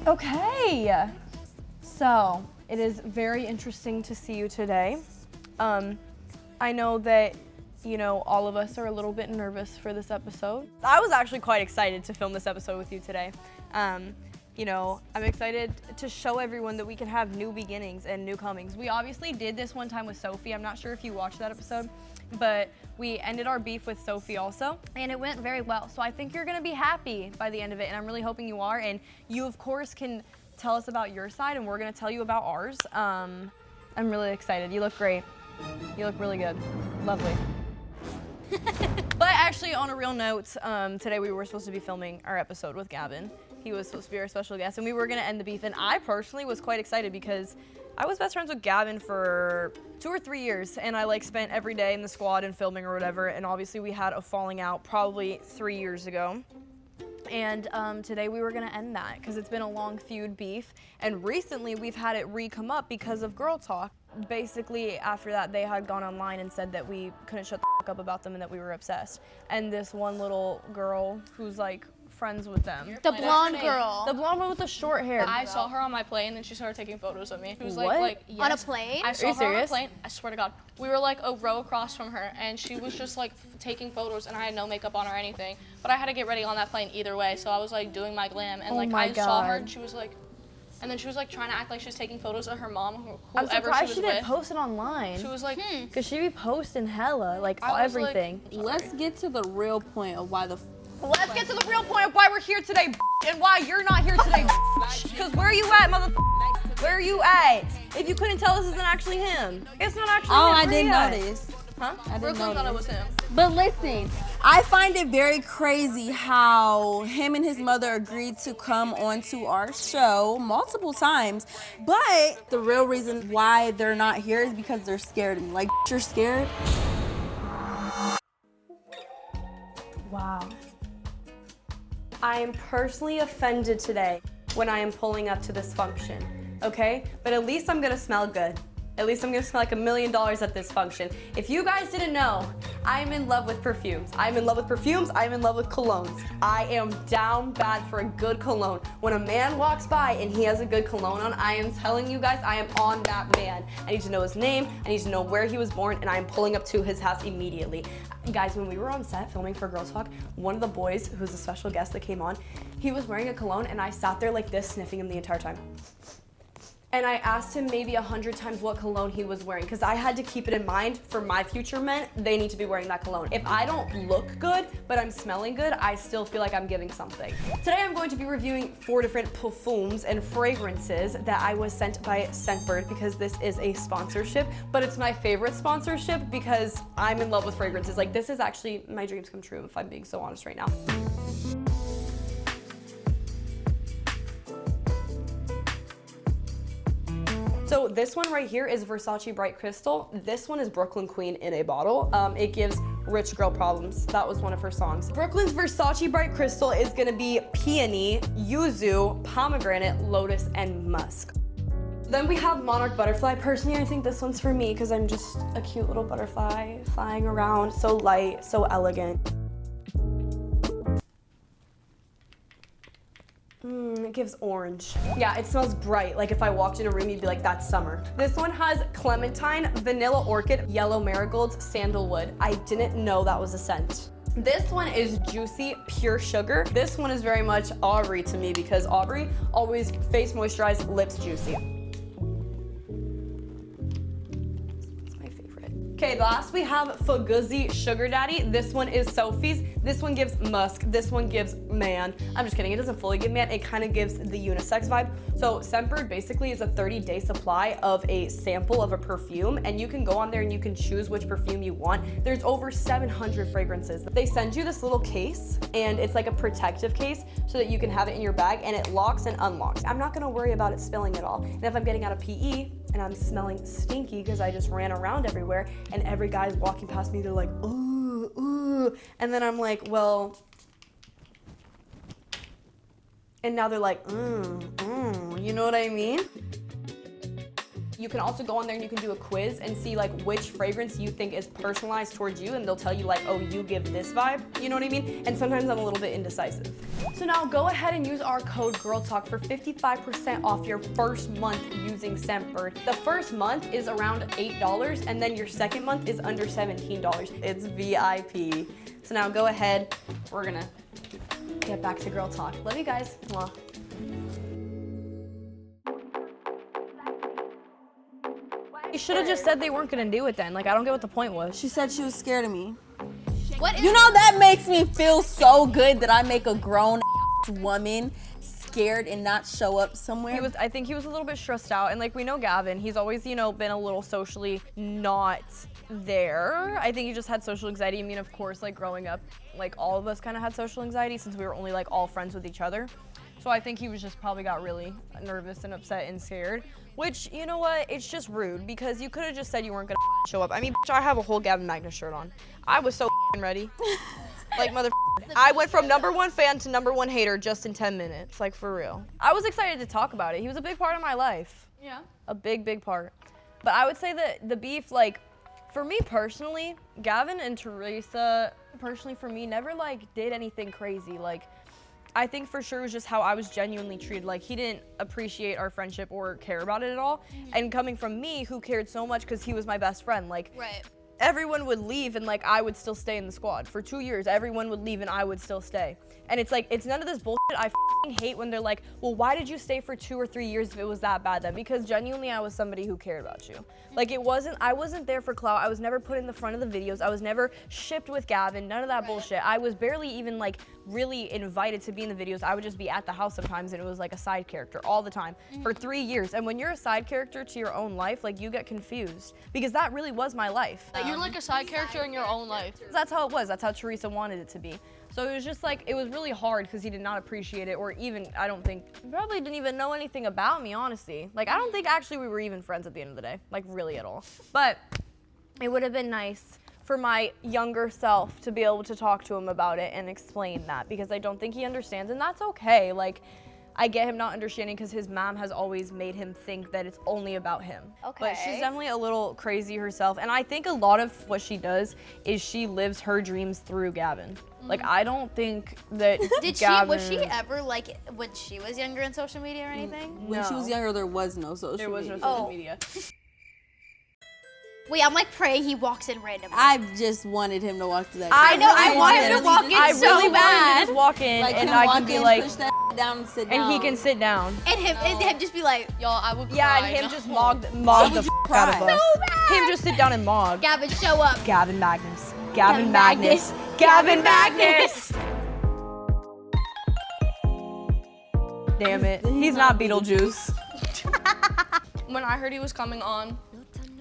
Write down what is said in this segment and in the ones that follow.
Okay, so it is very interesting to see you today. I know that, you know, all of us are a little bit nervous for this episode. I was actually quite excited to film this episode with you today. You know, I'm excited to show everyone that we can have new beginnings and new comings. We obviously did this one time with Sophie. I'm not sure if you watched that episode, but we ended our beef with Sophie also, and it went very well. So I think you're gonna be happy by the end of it, and I'm really hoping you are. And you, of course, can tell us about your side, and we're gonna tell you about ours. I'm really excited. You look great. You look really good. Lovely. But actually, on a real note, today we were supposed to be filming our episode with Gavin. He was supposed to be our special guest, and we were gonna end the beef. And I personally was quite excited because I was best friends with Gavin for 2 or 3 years, and I like spent every day in the squad and filming or whatever. And obviously we had a falling out probably 3 years ago. And today we were gonna end that because it's been a long feud beef. And recently we've had it re-come up because of Girl Talk. Basically after that they had gone online and said that we couldn't shut the fuck up about them and that we were obsessed. And this one little girl who's like friends with them. The blonde girl. The blonde one with the short hair. I saw her on my plane and she started taking photos of me. She was What? like yes. On a plane? I saw you her on a serious? plane. I swear to God. We were like a row across from her and she was just like taking photos and I had no makeup on or anything. But I had to get ready on that plane either way. So I was like doing my glam and like I saw her and she was like, and then she was like trying to act like she was taking photos of her mom, whoever I'm surprised she she was didn't with. post it online. She was like, Cause she be posting hella, like I was like, everything. Let's get to the real point of why the Let's get to the real point of why we're here today, and why you're not here today, because where are you at, mother? Where are you at? If you couldn't tell, this isn't actually him. It's not actually him. I Where didn't you at? notice. Huh? I didn't Brooklyn thought it was him. But listen, I find it very crazy how him and his mother agreed to come onto our show multiple times. But the real reason why they're not here is because they're scared. And like, you're scared? Wow. I am personally offended today when I am pulling up to this function, okay? But at least I'm gonna smell good. At least I'm gonna smell like $1 million at this function. If you guys didn't know, I'm in love with perfumes. I'm in love with perfumes, I'm in love with colognes. I am down bad for a good cologne. When a man walks by and he has a good cologne on, I am telling you guys, I am on that man. I need to know his name, I need to know where he was born, and I am pulling up to his house immediately. Guys, when we were on set filming for Girl Talk, one of the boys, who's a special guest that came on, he was wearing a cologne and I sat there like this, sniffing him the entire time. And I asked him maybe 100 times what cologne he was wearing because I had to keep it in mind for my future men, they need to be wearing that cologne. If I don't look good, but I'm smelling good, I still feel like I'm giving something. Today I'm going to be reviewing 4 different perfumes and fragrances that I was sent by Scentbird because this is a sponsorship, but it's my favorite sponsorship because I'm in love with fragrances. Like, this is actually my dreams come true if I'm being so honest right now. So this one right here is Versace Bright Crystal. This one is Brooklyn Queen in a bottle. It gives rich girl problems. That was one of her songs. Brooklyn's Versace Bright Crystal is gonna be peony, yuzu, pomegranate, lotus, and musk. Then we have Monarch Butterfly. Personally, I think this one's for me because I'm just a cute little butterfly flying around, so light, so elegant. It gives orange. Yeah, it smells bright. Like if I walked in a room, you'd be like, that's summer. This one has clementine, vanilla orchid, yellow marigolds, sandalwood. I didn't know that was a scent. This one is juicy, pure sugar. This one is very much Aubrey to me because Aubrey always face moisturized, lips juicy. Okay, last we have Fugazi Sugar Daddy. This one is Sophie's. This one gives musk. This one gives man. I'm just kidding, it doesn't fully give man. It kind of gives the unisex vibe. So Scentbird basically is a 30-day supply of a sample of a perfume, and you can go on there and you can choose which perfume you want. There's over 700 fragrances. They send you this little case, and it's like a protective case so that you can have it in your bag, and it locks and unlocks. I'm not gonna worry about it spilling at all. And if I'm getting out of PE, and I'm smelling stinky because I just ran around everywhere and every guy's walking past me, they're like, ooh, ooh. And then I'm like, well, and now they're like, you know what I mean? You can also go on there and you can do a quiz and see like which fragrance you think is personalized towards you, and they'll tell you like, oh, you give this vibe, you know what I mean? And sometimes I'm a little bit indecisive. So now go ahead and use our code GIRLTALK for 55% off your first month using Scentbird. The first month is around $8, and then your second month is under $17. It's VIP. So now go ahead, we're gonna get back to Girl Talk. Love you guys. Mwah. You should have just said they weren't gonna do it then. Like, I don't get what the point was. She said she was scared of me. What? You know, that makes me feel so good that I make a grown woman scared and not show up somewhere. I think he was a little bit stressed out, and like we know Gavin, he's always, you know, been a little socially not there. I think he just had social anxiety. I mean, of course, like growing up, like all of us kind of had social anxiety since we were only like all friends with each other. So I think he was just probably got really nervous and upset and scared, which, you know what, it's just rude because you could have just said you weren't gonna show up. I mean, I have a whole Gavin Magnus shirt on. I was so ready. Like, I went from #1 fan to #1 hater just in 10 minutes, like for real. I was excited to talk about it. He was a big part of my life. Yeah. A big, big part. But I would say that the beef, like, for me personally, Gavin and Teresa, personally for me, never like did anything crazy. Like, I think for sure it was just how I was genuinely treated. Like, he didn't appreciate our friendship or care about it at all. And coming from me, who cared so much because he was my best friend. Like, Right. everyone would leave and like I would still stay in the squad. For 2 years, everyone would leave and I would still stay. And it's like, it's none of this bullshit. I f***ing hate when they're like, well, why did you stay for 2 or 3 years if it was that bad then? Because genuinely, I was somebody who cared about you. Like, I wasn't there for clout. I was never put in the front of the videos. I was never shipped with Gavin, none of that bullshit. I was barely even like really invited to be in the videos. I would just be at the house sometimes and it was like a side character all the time for 3 years. And when you're a side character to your own life, like you get confused because that really was my life. You're like a side character in your own life. That's how it was. That's how Teresa wanted it to be. So it was just like, it was really hard because he did not appreciate it, or even, I don't think, probably didn't even know anything about me, honestly. Like, I don't think actually we were even friends at the end of the day, like really at all. But it would have been nice for my younger self to be able to talk to him about it and explain that, because I don't think he understands, and that's okay. Like, I get him not understanding because his mom has always made him think that it's only about him. Okay. But she's definitely a little crazy herself. And I think a lot of what she does is she lives her dreams through Gavin. Like, I don't think that Was she ever like, when she was younger in social media or anything? When she was younger, there was no social media. There was no social media. Wait, I'm like praying he walks in randomly. I just wanted him to walk through that. I know, I want him to walk in I so really wanted bad. to just walk in Like, and him I walk can be in, like, push that down and sit down. and he can sit down. And him just be like, Y'all, I would Yeah, cry. and him No. just mog the would you f out of cry? us. so bad. Him just sit down and mog. Gavin, show up. Gavin Magnus. Gavin Magnus. Gavin Magnus. Damn it. He's not Beetlejuice. When I heard he was coming on,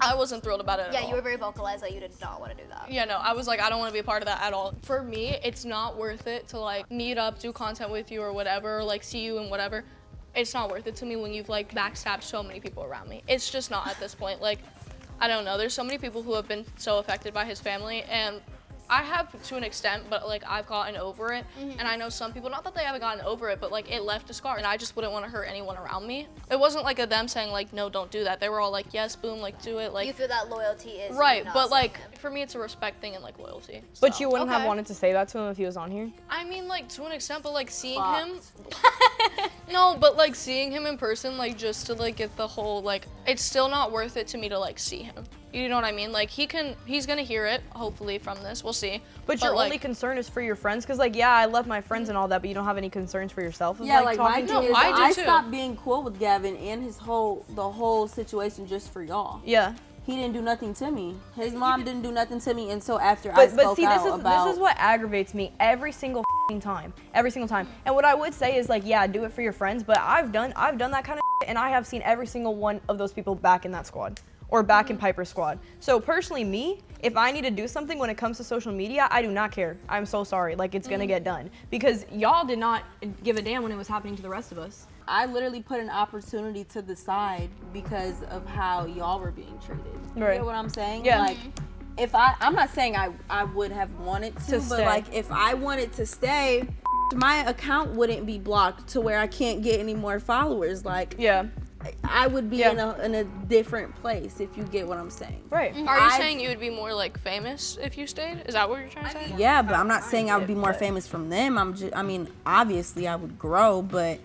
I wasn't thrilled about it at all. Yeah, you were very vocalized that you did not want to do that. Yeah, no, I was like, I don't want to be a part of that at all. For me, it's not worth it to like meet up, do content with you or whatever, or like see you and whatever. It's not worth it to me when you've like backstabbed so many people around me. It's just not at this point. Like, I don't know, there's so many people who have been so affected by his family, and I have to an extent, but like I've gotten over it. And I know some people, not that they haven't gotten over it, but like it left a scar, and I just wouldn't want to hurt anyone around me. It wasn't like a them saying like, no, don't do that. They were all like, yes, boom, like do it. Like, You feel that loyalty is right, not but like something. for me, it's a respect thing and like loyalty. But So. you wouldn't have Okay. wanted to say that to him if he was on here? I mean, like to an extent, but like seeing Fucked. him. No, but like seeing him in person, like just to like get the whole like, it's still not worth it to me to like see him. You know what I mean? Like he's gonna hear it hopefully from this. We'll see. But your like, only concern is for your friends, because like, yeah, I love my friends and all that, but you don't have any concerns for yourself? Of, Yeah, like my talking thing to is, I do I too. stopped being cool with Gavin and the whole situation just for y'all. Yeah. He didn't do nothing to me. His mom didn't do nothing to me until after I But spoke see, out this about. is what aggravates me every single time. Every single time. And what I would say is like, yeah, do it for your friends, but I've done that kind of and I have seen every single one of those people back in that squad or back in Piper's squad. So personally, me, if I need to do something when it comes to social media, I do not care. I'm so sorry. Like, it's gonna get done, because y'all did not give a damn when it was happening to the rest of us. I literally put an opportunity to the side because of how y'all were being treated. You Right. know what I'm saying? Yeah. Like, if I'm not saying I would have wanted to, but stay. like if I wanted to stay, my account wouldn't be blocked to where I can't get any more followers. Like, Yeah. I would be Yeah. in a different place, if you get what I'm saying. Right. Are you saying you would be more like famous if you stayed? Is that what you're trying to say? Yeah, but I'm not saying I would be more famous from them. I mean, obviously I would grow, but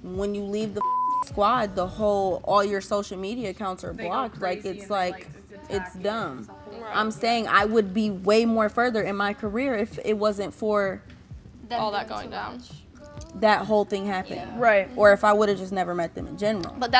when you leave the squad, all your social media accounts are blocked. Like, it's dumb. Right. I'm saying I would be way more further in my career if it wasn't for All that going down. that whole thing happening. Right. Or if I would have just never met them in general. But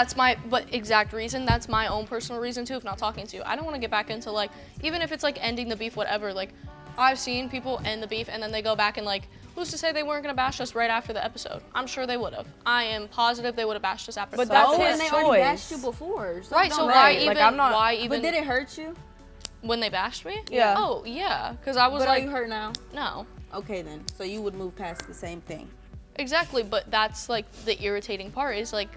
exact reason, that's my own personal reason too, if not talking to you. I don't want to get back into like, even if it's like ending the beef, whatever, like I've seen people end the beef and then they go back and like, who's to say they weren't gonna bash us right after the episode? I'm sure they would have. I am positive they would have bashed us after But the that's episode. his they already bashed choice. you before. So Right, so don't- why Right, even, like, I'm not- why even, But did it hurt you? when they bashed me? Yeah. Oh, yeah, because I was But like, are you hurt now? no. Okay then. So you would move past the same thing. Exactly, but that's like the irritating part is like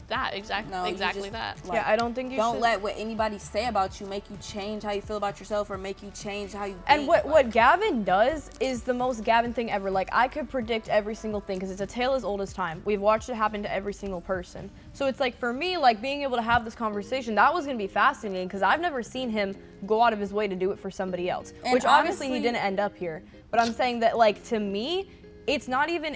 that, No, you exactly just, that. like, Yeah, I don't think you don't should. let what anybody say about you make you change how you feel about yourself or make you change how you think. And what Gavin does is the most Gavin thing ever. Like, I could predict every single thing because it's a tale as old as time. We've watched it happen to every single person. So it's like, for me, like, being able to have this conversation, that was going to be fascinating because I've never seen him go out of his way to do it for somebody else. And Which obviously he honestly- didn't end up here. But I'm saying that, like, to me, it's not even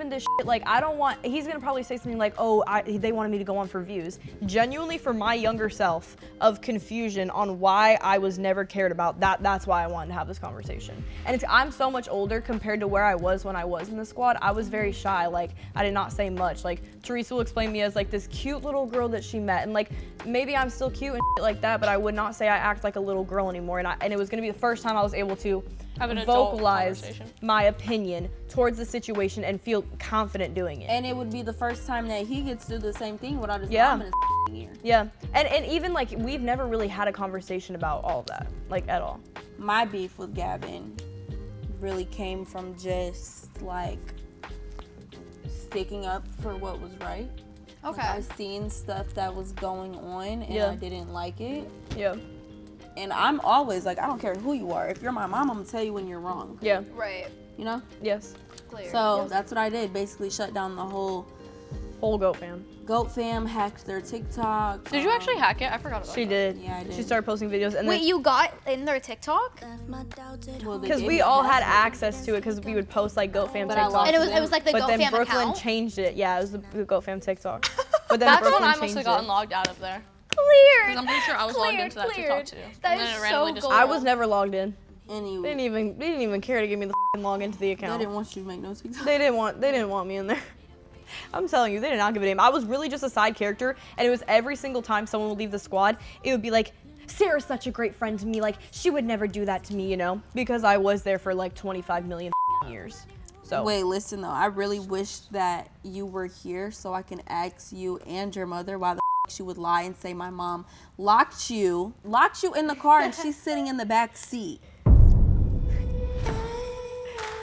this shit. Like, I don't want, he's gonna probably say something like, oh, they wanted me to go on for views. Genuinely, for my younger self of confusion on why I was never cared about, that's why I wanted to have this conversation. And I'm so much older compared to where I was when I was in the squad. I was very shy. Like, I did not say much. Like, Teresa will explain me as like this cute little girl that she met. And like, maybe I'm still cute and shit like that, but I would not say I act like a little girl anymore. And it was gonna be the first time I was able to Have an adult vocalize conversation. my opinion towards the situation and feel confident doing it. And it would be the first time that he gets to do the same thing without his Yeah. mom in his ear. Yeah, and even like we've never really had a conversation about all of that, like at all. My beef with Gavin really came from just like sticking up for what was right. Okay. Like, I seen stuff that was going on and Yeah. I didn't like it. Yeah, And I'm always like, I don't care who you are. If you're my mom, I'm gonna tell you when you're wrong. yeah, Right. You know? yes. Clear. So that's what I did. Basically shut down the whole Whole goat fam. Goat fam, hacked their TikTok. Did you actually hack it? I forgot about She that. did. Yeah, I did. She started posting videos, and Wait, then you got in their TikTok? Well, they because gave we me all had password. access to it, because we would post like goat fam But I TikToks. lost And it was like the but Go then Fam Brooklyn account? changed it. Yeah, it was the goat fam TikTok. But then That's Brooklyn when I must changed have gotten it. logged out of there. Cleared. 'Cause I'm pretty sure I was logged into that TikTok too. That And then is it randomly so just- cool. I was never logged in. Anyway, They didn't even care to give me the log into the they account. didn't want you to make no TikTok. They didn't want me in there. I'm telling you, they did not give a damn. I was really just a side character, and it was every single time someone would leave the squad, it would be like, Sarah's such a great friend to me, like, she would never do that to me, you know? Because I was there for like 25 million years. So Wait, listen though. I really wish that you were here so I can ask you and your mother why the she would lie and say my mom locked you in the car and she's sitting in the back seat.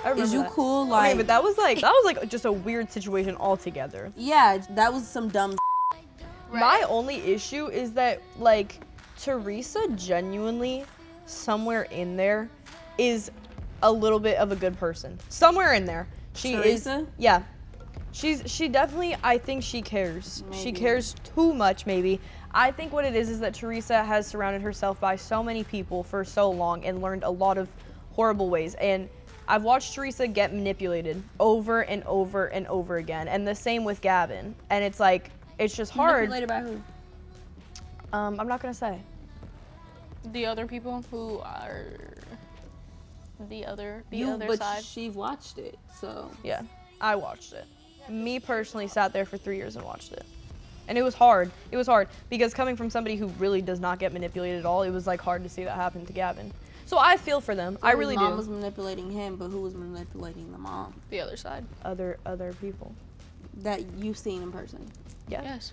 I remember Is you that. cool? Okay, Like, but that was like just a weird situation altogether. yeah, that was some dumb. My only issue is that like Teresa genuinely somewhere in there is a little bit of a good person. Somewhere in there. She Teresa? is. Yeah. She definitely, I think she cares. She Maybe. cares too much maybe. I think what it is that Teresa has surrounded herself by so many people for so long and learned a lot of horrible ways. And I've watched Teresa get manipulated over and over and over again. And the same with Gavin. And it's like, it's just hard. Manipulated by who? I'm not gonna say. The other people who are the other But side. she watched it, so. Yeah, I watched it. Me personally sat there for 3 years and watched it. And it was hard. It was hard because coming from somebody who really does not get manipulated at all, it was like hard to see that happen to Gavin. So I feel for them. I really His mom do. was manipulating him, but who was manipulating the mom? The other side. Other people. That you've seen in person. Yeah. Yes.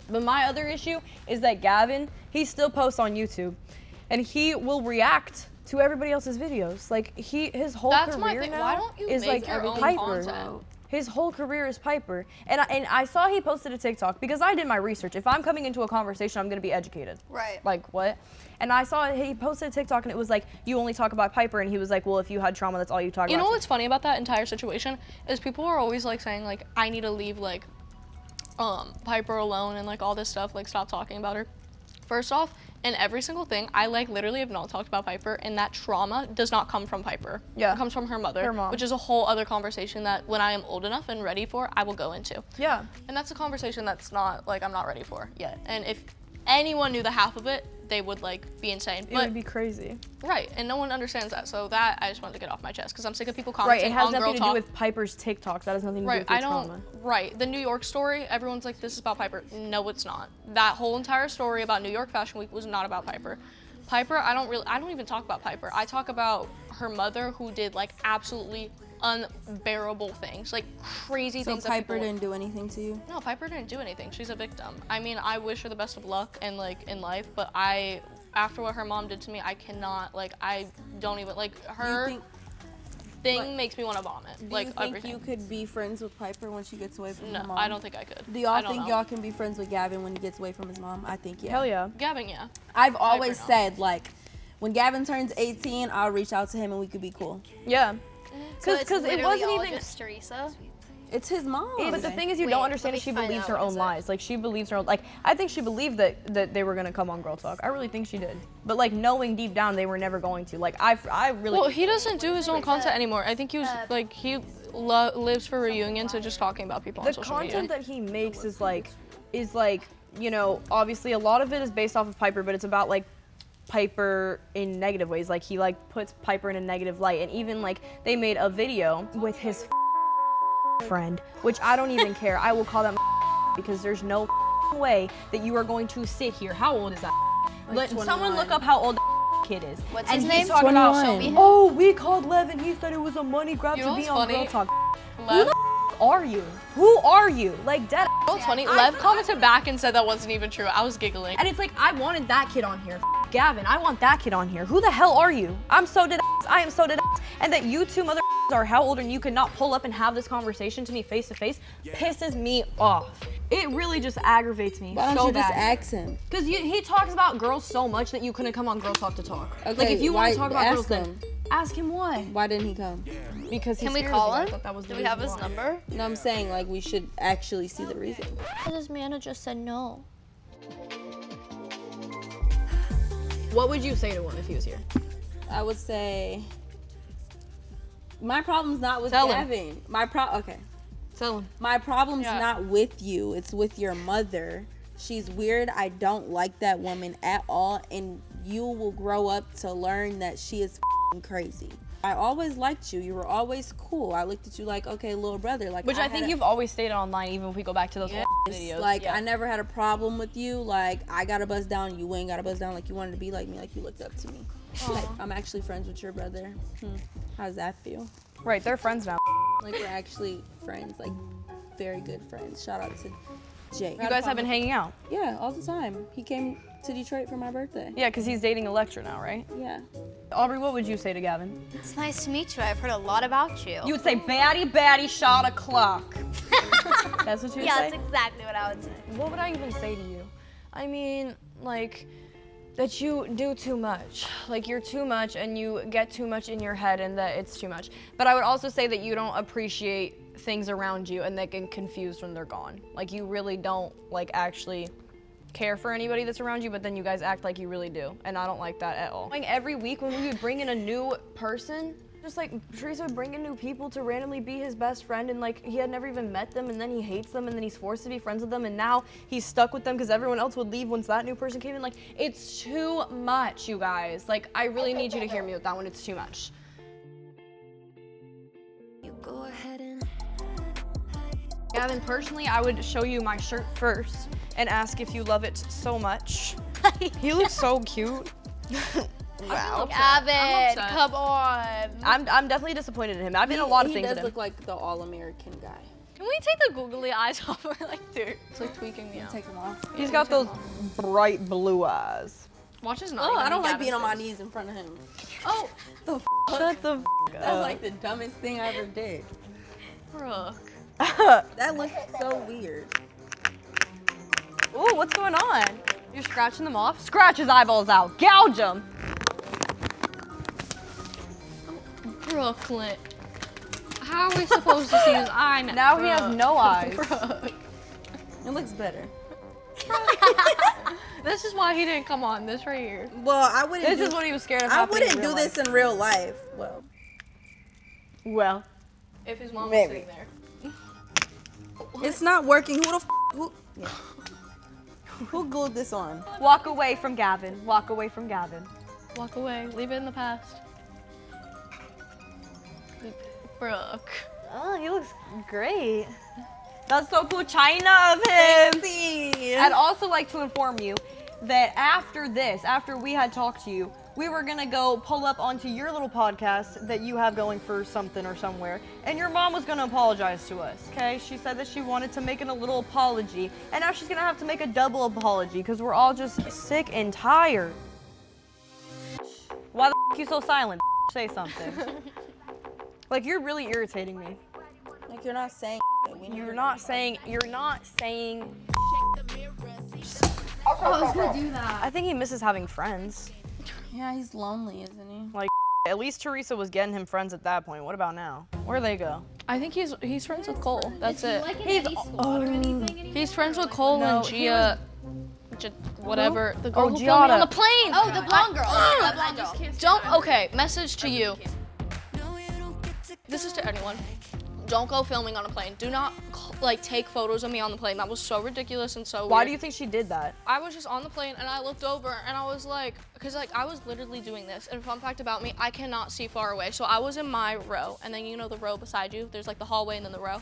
But my other issue is that Gavin, he still posts on YouTube, and he will react to everybody else's videos. Like his whole That's my career thing. now Why don't you is make like your own Piper. content? His whole career is Piper. And I saw he posted a TikTok because I did my research. If I'm coming into a conversation, I'm gonna be educated. Right. Like what? And I saw he posted a TikTok and it was like, you only talk about Piper, and he was like, well, if you had trauma, that's all you talk You about. know what's funny about that entire situation is people are always like saying like I need to leave like Piper alone and like all this stuff, like stop talking about her. First off, in every single thing, I like literally have not talked about Piper, and that trauma does not come from Piper. Yeah. It comes from her mother, Her mom. which is a whole other conversation that when I am old enough and ready for, I will go into. Yeah. And that's a conversation that's not, like, I'm not ready for yet. And if anyone knew the half of it, they would, like, be insane. It would be crazy. Right, and no one understands that. So that, I just wanted to get off my chest, because I'm sick of people Right, commenting it has on Girl nothing to do Talk. with Piper's TikToks. That has nothing to do Right, with your I don't, trauma. right, the New York story, everyone's like, this is about Piper. No, it's not. That whole entire story about New York Fashion Week was not about Piper. Piper, I don't even talk about Piper. I talk about her mother, who did like absolutely unbearable things, like crazy So things. Piper didn't do anything to you? No, Piper didn't do anything. She's a victim. I mean, I wish her the best of luck and like in life, but after what her mom did to me, I cannot, like, I don't even, like, her thing makes me want to vomit. Do like, you think everything. you could be friends with Piper when she gets away from her No, mom? I don't think I could. Do y'all I don't think know. y'all can be friends with Gavin when he gets away from his mom? I think yeah. Hell yeah. Gavin, yeah. I've always no. said, like, when Gavin turns 18, I'll reach out to him and we could be cool. Yeah. So it's Because it literally wasn't all even. just Teresa. It's his mom. But the thing is, you Wait, don't let understand me that she find believes out her what own is it. lies. Like, she believes her own. Like, I think she believed that they were gonna come on Girl Talk. I really think she did. But like, knowing deep down they were never going to. Like, I really. Well, he doesn't do his own content anymore. I think he was, like, he lives for reunions and just talking about people on the social content media. that he makes is like, you know, obviously a lot of it is based off of Piper, but it's about like Piper in negative ways. Like, he like puts Piper in a negative light, and even like they made a video with his friend, which I don't even care. I will call them because there's no way that you are going to sit here. How old is that? Let someone look up how old that kid is. What's and his he's name? talking about, 21. Show me him. oh, we called Lev and he said it was a money grab You to know be what's on funny? Girl Talk. Who Lev, the are you? Who are you? Like, dead. you know what's funny? Lev commented back and said that wasn't even true. I was giggling. And it's like, I wanted that kid on here. Gavin, I want that kid on here. Who the hell are you? I'm so dead. I am so dead. And that you two mother are how old and you cannot pull up and have this conversation to me face to face pisses me off. It really just aggravates me Why don't so you just bad. ask him? Because he talks about girls so much that you couldn't come on Girl Talk to talk. Okay, like, if you want why- to talk about ask girls, then him. ask him why. Why didn't he come? Because he's Can we scared call of you. I him? thought that was the Do we have reason his why. number? No, I'm saying, like, we should actually see the reason. His manager said no. What would you say to him if he was here? I would say, my problem's not with Tell him. Gavin. Okay. Tell him. My problem's Yeah. not with you. It's with your mother. She's weird. I don't like that woman at all. And you will grow up to learn that she is f***ing crazy. I always liked you. You were always cool. I looked at you like, okay, little brother. Like, Which I had think a- you've always stated online, even if we go back to those Yes, videos. like, yeah. I never had a problem with you. Like, I got a buzz down. You ain't got a buzz down. Like, you wanted to be like me. Like, you looked up to me. Like, I'm actually friends with your brother. How does that feel? Right, they're friends now. Like, we're actually friends. Like, very good friends. Shout out to Jay. You guys have been hanging out. Yeah, all the time. He came to Detroit for my birthday. Yeah, because he's dating Electra now, right? Yeah. Aubrey, what would you say to Gavin? It's nice to meet you. I've heard a lot about you. You would say, baddie, shot o'clock. That's what you would yeah, say? that's exactly what I would say. What would I even say to you? I mean, like, that you do too much. Like, you're too much and you get too much in your head and that it's too much. But I would also say that you don't appreciate things around you and they get confused when they're gone. Like, you really don't, like, actually care for anybody that's around you, but then you guys act like you really do. And I don't like that at all. Like, every week when we would bring in a new person, just like Teresa would bring in new people to randomly be his best friend, and like he had never even met them, and then he hates them, and then he's forced to be friends with them, and now he's stuck with them because everyone else would leave once that new person came in. Like, it's too much, you guys. Like, I really need you to hear me with that one. It's too much. You go ahead and Gavin, personally, I would show you my shirt first and ask if you love it so much. He looks so cute. Wow. Gavin, upset. come on. I'm definitely disappointed in him. I've been a lot of He things does with him. look like the all-American guy. Can we take the googly eyes off? Like, dude, it's like tweaking me out. Take him off. He's got those bright blue eyes. Watch his Oh, I don't like being on my knees. knees in front of him. Oh, Shut the That's like the dumbest thing I ever did. Brooke. That looks so weird. Ooh, what's going on? You're scratching them off? Scratch his eyeballs out. Gouge them. Brooklyn. How are we supposed to see his eye now? Now he has no eyes. Brooke. It looks better. This is why he didn't come on. This right here. Well, I wouldn't. This is what he was scared of. I happening in wouldn't real do life. this in real life. Well, If his mom Maybe. was sitting there. it's not working. Who glued this on? Walk away from Gavin. Walk away from Gavin. Walk away. Leave it in the past. Brooke. Oh, he looks great. That's so cool, China of him. I'd also like to inform you that after this, after we had talked to you, we were gonna go pull up onto your little podcast that you have going for something or somewhere, and your mom was gonna apologize to us, okay? She said that she wanted to make it a little apology, and now she's gonna have to make a double apology because we're all just sick and tired. Why the f you so silent? Say something. Like, you're really irritating me. Like you're not saying. You're not saying. I was gonna do that. I think he misses having friends. Yeah, he's lonely, isn't he? Like, at least Teresa was getting him friends at that point. What about now? Where'd they go? I think he's friends with Cole. That's it. Like in any squad or anything anymore? He's friends with Cole No, and he Gia. Whatever. The girl Oh, who flew me on Giada. the plane. Oh, the blonde girl. The blonde girl. Don't. Okay. Message to you. This is to anyone. Don't go filming on a plane. Do not like take photos of me on the plane. That was so ridiculous and so weird. Why do you think she did that? I was just on the plane and I looked over and I was like, because like I was literally doing this. And fun fact about me, I cannot see far away. So I was in my row, and then you know the row beside you. There's like the hallway and then the row.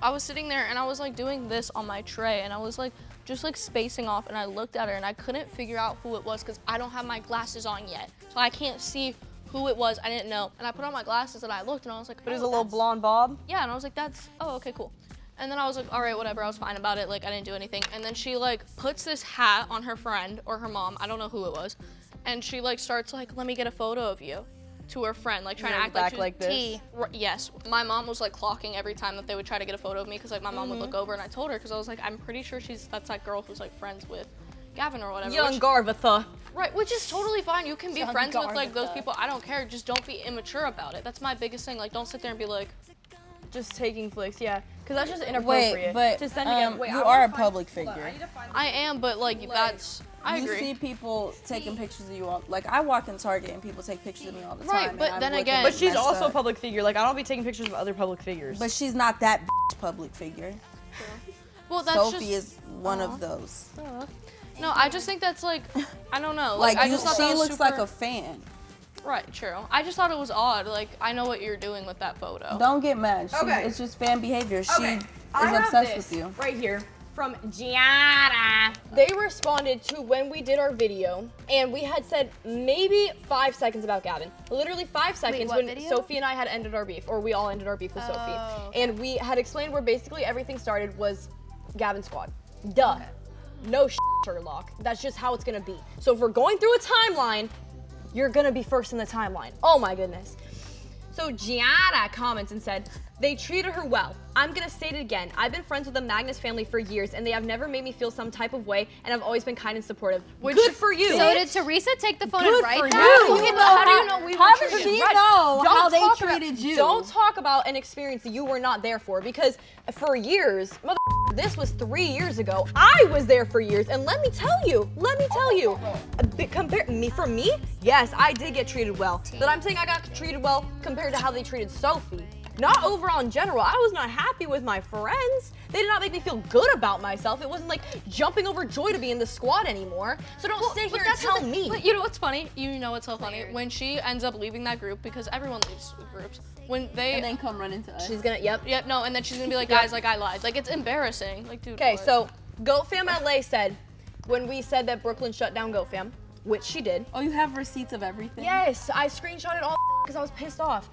I was sitting there and I was like doing this on my tray, and I was like just like spacing off, and I looked at her and I couldn't figure out who it was because I don't have my glasses on yet, so I can't see who it was. I didn't know, and I put on my glasses and I looked and I was like, But it was oh, a little that's- blonde bob. Yeah, and I was like, oh, okay, cool. And then I was like, all right, whatever, I was fine about it, like I didn't do anything. And then she like puts this hat on her friend or her mom, I don't know who it was, and she like starts like, let me get a photo of you, to her friend, like trying to act back like like this. T. Yes, my mom was like clocking every time that they would try to get a photo of me, because like my mom would look over, and I told her, because I was like, I'm pretty sure that's that girl who's like friends with Gavin or whatever. Young which- Garvatha. Right, which is totally fine. You can be Young friends with like those Garvatha. people. I don't care. Just don't be immature about it. That's my biggest thing. Like, don't sit there and be like, Just taking flicks, yeah. Because that's just inappropriate. Wait, but to send again. Wait, you are a public figure. I am, but like that's. I You agree. see people taking pictures of you all. Like I walk in Target and people take pictures of me all the Right, time. but and I'm then looking again- But she's messed also a up. public figure. Like, I don't be taking pictures of other public figures. But she's not that public figure. Well, that's Sophie just. is one of those. No, I just think that's like, I don't know. Like I you, just thought that she was looks super, like a fan. Right, true. I just thought it was odd. Like, I know what you're doing with that photo. Don't get mad. Okay. It's just fan behavior. She Okay, is I have obsessed this with you. right here from Giada. They responded to when we did our video, and we had said maybe 5 seconds about Gavin. Literally 5 seconds what when video? Sophie and I had ended our beef, or we all ended our beef with Sophie. And we had explained where basically everything started was Gavin squad. Duh. No Sherlock. That's just how it's gonna be. So if we're going through a timeline, you're gonna be first in the timeline. Oh my goodness. So Giada comments and said, they treated her well. I'm gonna state it again. I've been friends with the Magnus family for years, and they have never made me feel some type of way, and have always been kind and supportive. Good for you. So did Teresa take the phone Good and write for that? you. Okay, but How do you know we were How does treated? she Right. know Don't how they talk about- treated you? Don't talk about an experience that you were not there for, because for years, this was 3 years ago. I was there for years, and let me tell you, for me, yes, I did get treated well. But I'm saying I got treated well compared to how they treated Sophie. Not overall in general. I was not happy with my friends. They did not make me feel good about myself. It wasn't like jumping over joy to be in the squad anymore. So don't sit here and that's the tell thing. me. But you know what's funny? You know what's so funny? When she ends up leaving that group, because everyone leaves groups, when they. And then come run into us. She's gonna, yep. Yep, no, and then she's gonna be like, guys, like I lied. Like, it's embarrassing. Like, dude. Okay, what? so GoFam LA said, when we said that Brooklyn shut down GoFam, which she did. Oh, you have receipts of everything? Yes, I screenshotted all because I was pissed off.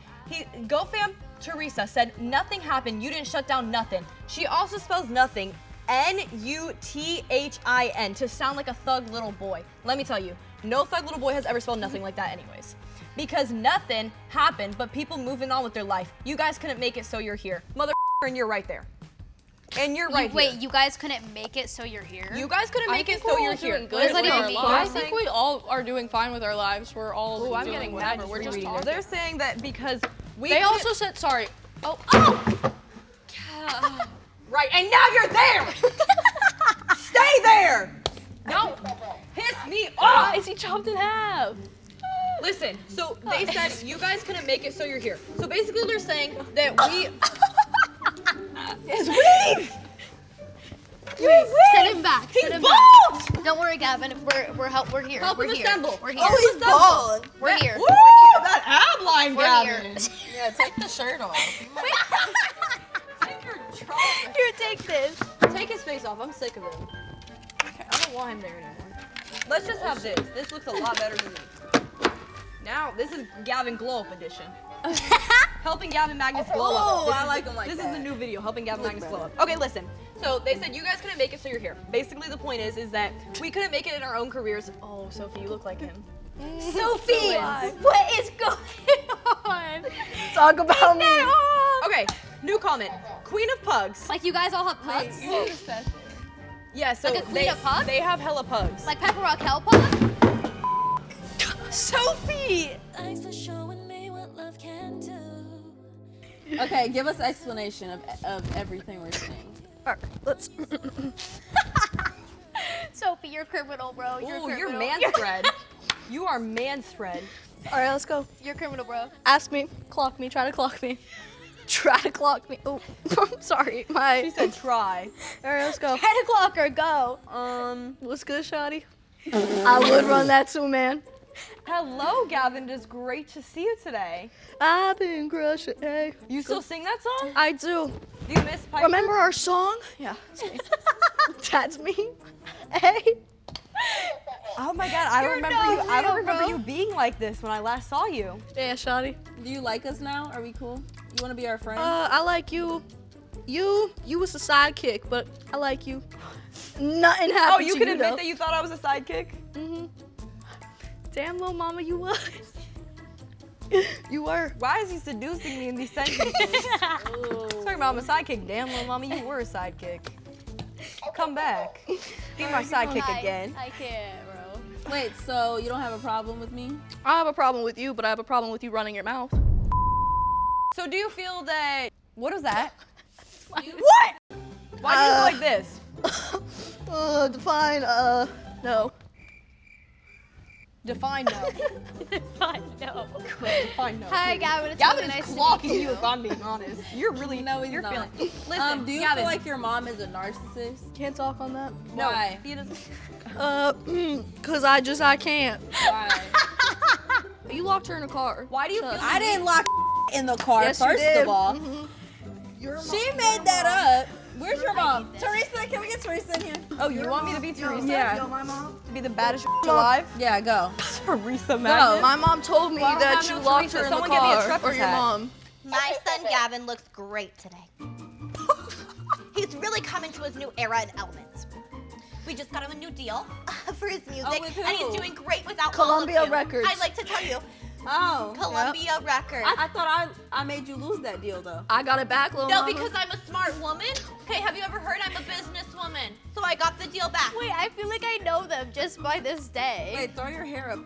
GoFam Teresa said, nothing happened, you didn't shut down nothing. She also spells nothing, N-U-T-H-I-N, to sound like a thug little boy. Let me tell you, no thug little boy has ever spelled nothing like that anyways. Because nothing happened, but people moving on with their life. You guys couldn't make it, so you're here. Mother, and you're right there. And you're right here. Wait, you guys couldn't make it, so you're here? You guys couldn't make it, so you're here. Good What does that with even our mean? lives. They're I think we all are doing fine with our lives. We're all Oh, I'm doing getting whatever. mad. We're just reading talking. this. They're saying that because we They couldn't- also said sorry. Oh, right, and now you're there. chopped in half. Listen, so they said you guys couldn't make it, so you're here. So basically they're saying that we... Send him back. He's Send him bald! back. Don't worry, Gavin. We're here. Help we're him here. assemble. We're here. Oh, he's bald! We're here. Woo! That ab line, We're Gavin! here. Yeah, take the shirt off. Take your trousers. Here, take this. Take his face off. I'm sick of him. I don't want him there anymore. Let's just have this. This looks a lot better than me. Now, this is Gavin Glow Up edition. Helping Gavin Magnus glow up. Oh, This I is- like him like This that. is the new video, helping Gavin Magnus glow up. Okay, listen. So they said you guys couldn't make it, so you're here. Basically, the point is that we couldn't make it in our own careers. Oh, Sophie, you look like him. Sophie, what is going on? Talk about me. Okay, new comment. Queen of Pugs. Like you guys all have pugs? Yeah, so Like a queen of pugs? they have hella pugs. Like Pepper Rock Hell pug? Sophie. Thanks for showing me what love can do. Okay, give us explanation of everything we're seeing. All right, let's. Sophie, you're criminal, bro. Ooh, you're man spread. You are man spread. All right, let's go. You're criminal, bro. Ask me, clock me, try to clock me. Try to clock me. Oh, sorry, She my. said try. All right, let's go. 10 o'clock or go. What's good, Shotty? I would run that too, man. Hello, Gavin. It's great to see you today. I've been crushing. Hey, You still sing that song? I do. Do you miss Piper? Remember our song? Yeah, that's me. That's me. Hey. Oh my God, I don't remember no you. I don't hero, remember bro. you being like this when I last saw you. Yeah, Shotty. Do you like us now? Are we cool? You want to be our friend? I like you. You was a sidekick, but I like you. Nothing happened Oh, you to can you, admit though. that you thought I was a sidekick? Mm-hmm. Damn, little mama, you was. You were. Why is he seducing me in these sentences? Talking about I'm a sidekick. Damn, little mama, you were a sidekick. Come back. Be my sidekick again. I can't, bro. Wait, so you don't have a problem with me? I have a problem with you, but I have a problem with you running your mouth. So do you feel that, what is that? What? Why do you look like this? Define, no. Define no. Fine, no. Define no. Hi, Gavin. It's Gavin really is nice clocking to meet you if I'm being honest. You're really, No, he's you're not. feeling. Listen, Do you Gavin. feel like your mom is a narcissist? Can't talk on that. No, Why? he doesn't. Cause I can't. Why? You locked her in a car. Why do you Shut feel up. I didn't lock in the car, Yes, you first did. of all. Mhm. She made that up. Where's your mom? Teresa, can we get Teresa in here? Oh, you want me to be Teresa? Yeah. To be the baddest alive? Yeah, go. Teresa Magnus? My mom told me Well, I don't that have you no locked Teresa. her in the Someone get me a car. Trepid Or your hat. mom. My son Gavin looks great today. He's really come into his new era in Elements. We just got him a new deal for his music, with and he's who? doing great without Columbia all of you. Records. I'd like to tell you, Oh. Columbia Records. I thought I made you lose that deal, though. I got it back, little No, mama. because I'm a smart woman. Okay, have you ever heard I'm a businesswoman? So I got the deal back. Wait, I feel like I know them just by this day. Wait, throw your hair up.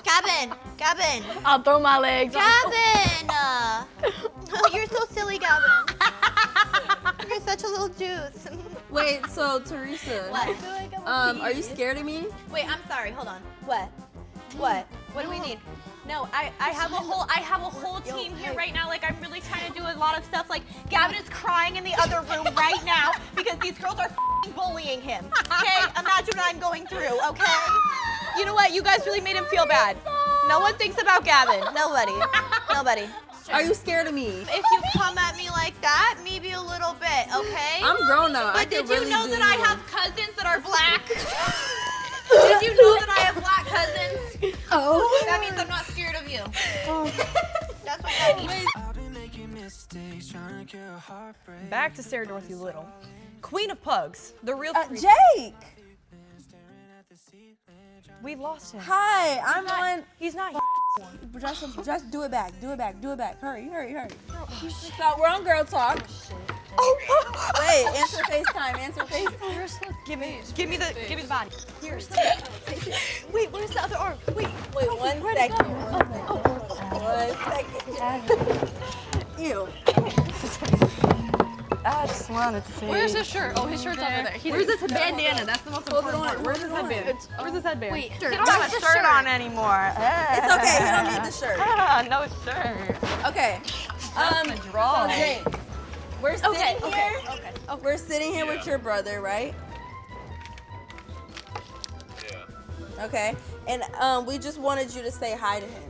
Gavin, I'll throw my legs. Gavin! Oh, you're so silly, Gavin. You're such a little juice. Wait, so Teresa, What? are you scared of me? Wait, I'm sorry. Hold on. What? What do we need? No, I have a whole team here right now. Like, I'm really trying to do a lot of stuff. Like, Gavin is crying in the other room right now because these girls are bullying him. Okay? Imagine what I'm going through, okay? You know what? You guys really made him feel bad. No one thinks about Gavin. Nobody. Are you scared of me? If you come at me like that, maybe a little bit, okay? I'm grown now. But did you know that I have cousins that are black? Did you know that I have black cousins? Oh. That means I'm not scared of you. That's what that means. Back to Sarah Dorothy Little. Queen of Pugs. The real Jake! We lost him. Hi, I'm on. He's not Just do it back. Hurry. Stop, we're on Girl Talk. Wait, answer FaceTime. Give me the body. Wait, where's the other arm? Wait. Wait, 1 second. 1 second. Ew. I just wanted to see. Where's his shirt? Oh, his shirt's over there. Where's this bandana? That's the most important part. Where's his headband? Where's his headband? Wait, You don't have a shirt on anymore. It's okay. You don't need the shirt. No shirt. Okay. Draw. So Jake, we're sitting here. We're sitting here with your brother, right? Yeah. Okay. And we just wanted you to say hi to him.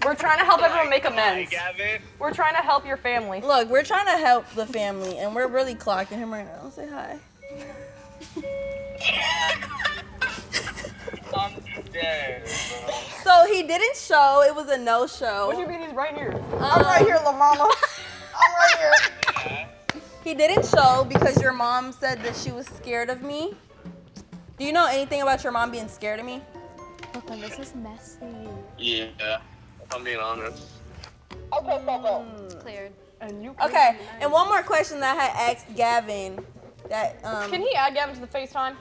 We're trying to help everyone make amends. Hi, Gavin. We're trying to help your family. Look, we're trying to help the family, and we're really clocking him right now. Say hi. I'm dead, bro. So he didn't show. It was a no-show. What do you mean he's right here? I'm right here, La Mama. I'm right here. Yeah. He didn't show because your mom said that she was scared of me. Do you know anything about your mom being scared of me? Brooklyn, this is messy. Yeah, if I'm being honest. It's cleared. Okay, and one more question that I had asked Gavin. That Can he add Gavin to the FaceTime?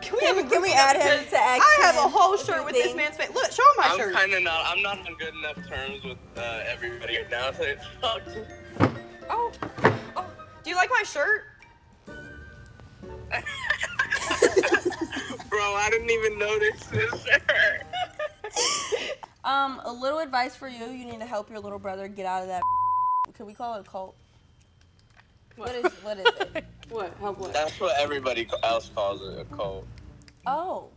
can we add him to ask I have a him whole few shirt with this things? man's face. Look, show him my I'm shirt. not on good enough terms with everybody right now, so it sucks. Oh, do you like my shirt? Bro, I didn't even notice this shirt. A little advice for you. You need to help your little brother get out of that. Could we call it a cult? What is it? What? Help what? That's what everybody else calls it, a cult. Oh,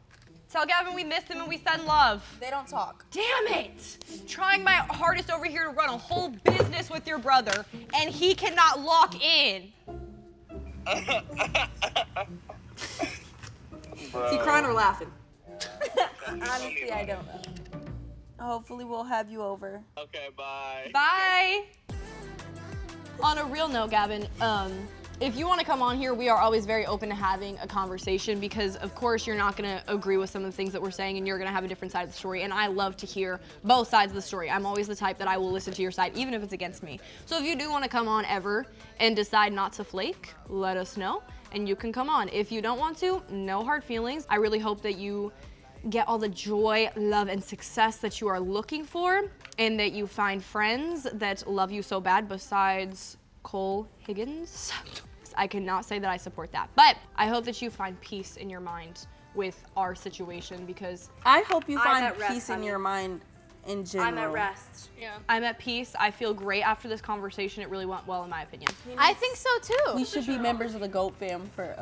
Tell Gavin we missed him and we send love. they don't talk. Damn it! Trying my hardest over here to run a whole business with your brother, and he cannot lock in. Bro. Is he crying or laughing? Honestly, I don't know. Hopefully, we'll have you over. Okay, bye. Bye. On a real note, Gavin, if you want to come on here, we are always very open to having a conversation because, of course, you're not going to agree with some of the things that we're saying and you're going to have a different side of the story. And I love to hear both sides of the story. I'm always the type that I will listen to your side, even if it's against me. So if you do want to come on ever and decide not to flake, let us know and you can come on. If you don't want to, no hard feelings. I really hope that you get all the joy, love, and success that you are looking for and that you find friends that love you so bad besides Cole Higgins. I cannot say that I support that, but I hope that you find peace in your mind with our situation because I hope you I'm find at rest, peace in honey. your mind in general. I'm at rest. Yeah. I'm at peace. I feel great after this conversation. It really went well in my opinion. I think so too. We should be members of the GOAT fam for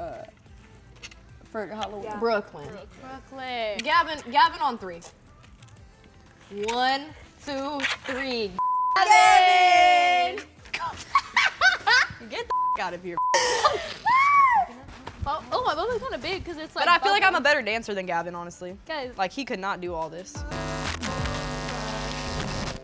Halloween. Brooklyn. Brooklyn. Gavin on 3. 1, 2, 3. Gavin! Get the out of here. Oh, my bubble's kind of big because it's like. But I feel like I'm a better dancer than Gavin, honestly. Guys, Like, he could not do all this.